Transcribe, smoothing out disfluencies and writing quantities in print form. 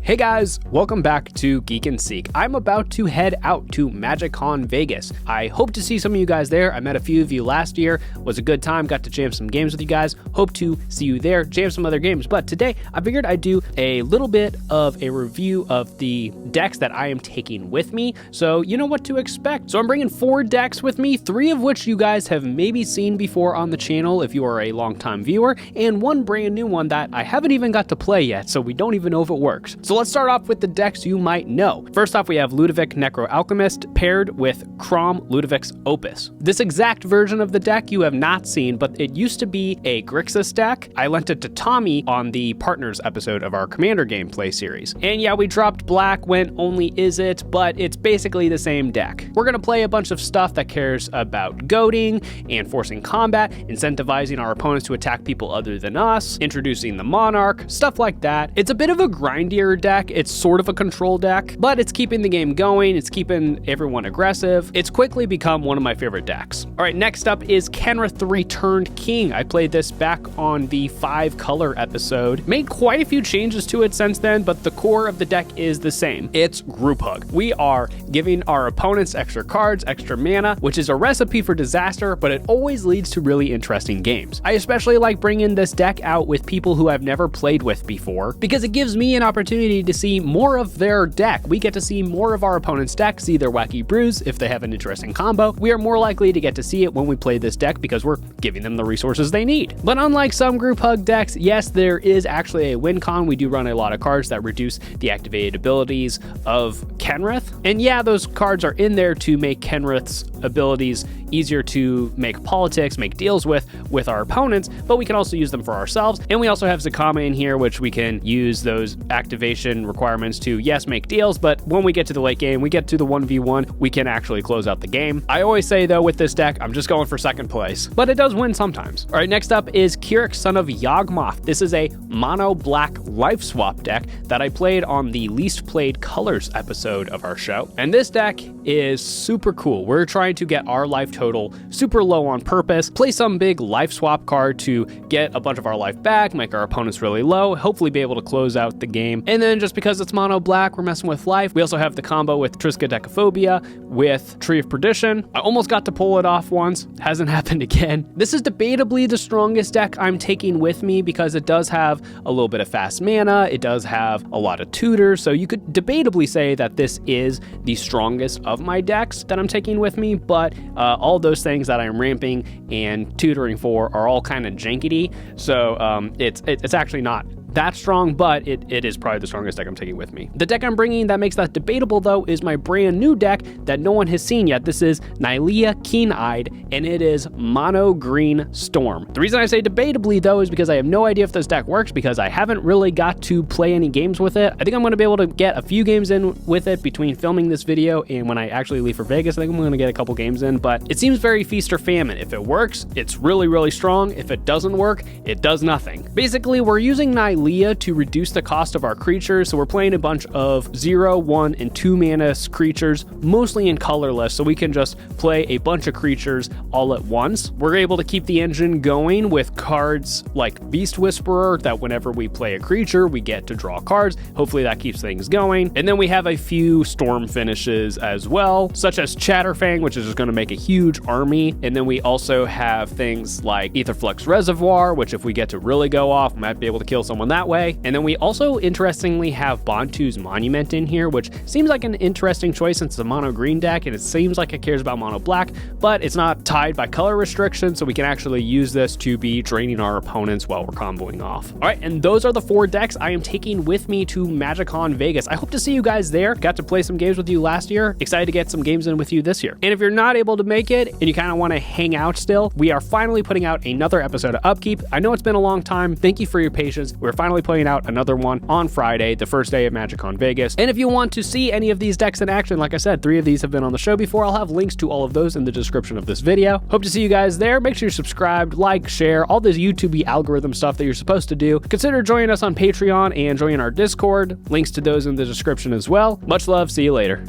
Hey guys, welcome back to Geek and Seek. I'm about to head out to MagicCon Vegas. I hope to see some of you guys there. I met a few of you last year. Was a good time, got to jam some games with you guys. Hope to see you there, jam some other games. But today, I figured I'd do a little bit of a review of the decks that I am taking with me, so you know what to expect. So I'm bringing 4 decks with me, 3 of which you guys have maybe seen before on the channel if you are a longtime viewer, and 1 brand new one that I haven't even got to play yet, so we don't even know if it works. So let's start off with the decks you might know. First off, we have Ludovic Necro Alchemist paired with Crom Ludovic's Opus. This exact version of the deck you have not seen, but it used to be a Grixis deck. I lent it to Tommy on the Partners episode of our Commander gameplay series. And yeah, we dropped black when only is it, but it's basically the same deck. We're gonna play a bunch of stuff that cares about goading and forcing combat, incentivizing our opponents to attack people other than us, introducing the Monarch, stuff like that. It's a bit of a grindier deck. It's sort of a control deck, but it's keeping the game going. It's keeping everyone aggressive. It's quickly become one of my favorite decks. All right, next up is Kenra the Returned King. I played this back on the 5 color episode. Made quite a few changes to it since then, but the core of the deck is the same. It's Group Hug. We are giving our opponents extra cards, extra mana, which is a recipe for disaster, but it always leads to really interesting games. I especially like bringing this deck out with people who I've never played with before, because it gives me an opportunity to see more of their deck. We get to see more of our opponent's deck, see their wacky brews. If they have an interesting combo, we are more likely to get to see it when we play this deck because we're giving them the resources they need. But unlike some Group Hug decks, yes, there is actually a win con. We do run a lot of cards that reduce the activated abilities of Kenrith. And yeah, those cards are in there to make Kenrith's abilities easier to make politics, make deals with our opponents, but we can also use them for ourselves. And we also have Zakama in here, which we can use those activation requirements to, yes, make deals, but when we get to the late game, we get to the 1v1, we can actually close out the game. I always say though, with this deck, I'm just going for second place, but it does win sometimes. All right, next up is Kirir, son of Yagm. This is a mono black life swap deck that I played on the least played colors episode of our show. And this deck is super cool. We're trying to get our life total super low on purpose, play some big life swap card to get a bunch of our life back, make our opponents really low, hopefully be able to close out the game. And then just because it's mono black, we're messing with life. We also have the combo with Triskaidekaphobia with Tree of Perdition. I almost got to pull it off once, hasn't happened again. This is debatably the strongest deck I'm taking with me because it does have a little bit of fast mana, it does have a lot of tutors, so you could debatably say that this is the strongest of my decks that I'm taking with me, but all those things that I'm ramping and tutoring for are all kind of jankety, so it's actually not that strong, but it is probably the strongest deck I'm taking with me. The deck I'm bringing that makes that debatable though is my brand new deck that no one has seen yet. This is Nylea Keen-Eyed, and it is mono green Storm. The reason I say debatably though is because I have no idea if this deck works because I haven't really got to play any games with it. I think I'm going to be able to get a few games in with it between filming this video and when I actually leave for Vegas. I think I'm going to get a couple games in, but it seems very feast or famine. If it works, it's really, really strong. If it doesn't work, it does nothing. Basically, we're using Nylea to reduce the cost of our creatures, so we're playing a bunch of 0, 1, and 2 mana creatures, mostly in colorless, so we can just play a bunch of creatures all at once. We're able to keep the engine going with cards like Beast Whisperer, that whenever we play a creature, we get to draw cards. Hopefully that keeps things going. And then we have a few storm finishes as well, such as Chatterfang, which is just going to make a huge army. And then we also have things like Aetherflux Reservoir, which if we get to really go off, we might be able to kill someone that way. And then we also interestingly have Bontu's Monument in here, which seems like an interesting choice since it's a mono green deck and it seems like it cares about mono black, but it's not tied by color restrictions, so we can actually use this to be draining our opponents while we're comboing off. All right, and those are the 4 decks I am taking with me to MagicCon Vegas. I hope to see you guys there. Got to play some games with you last year. Excited to get some games in with you this year. And if you're not able to make it and you kind of want to hang out still, we are finally putting out another episode of Upkeep. I know it's been a long time. Thank you for your patience. We're finally putting out another one on Friday, the first day of MagicCon Vegas. And if you want to see any of these decks in action, like I said, 3 of these have been on the show before. I'll have links to all of those in the description of this video. Hope to see you guys there. Make sure you're subscribed, like, share, all this YouTube algorithm stuff that you're supposed to do. Consider joining us on Patreon and joining our Discord. Links to those in the description as well. Much love. See you later.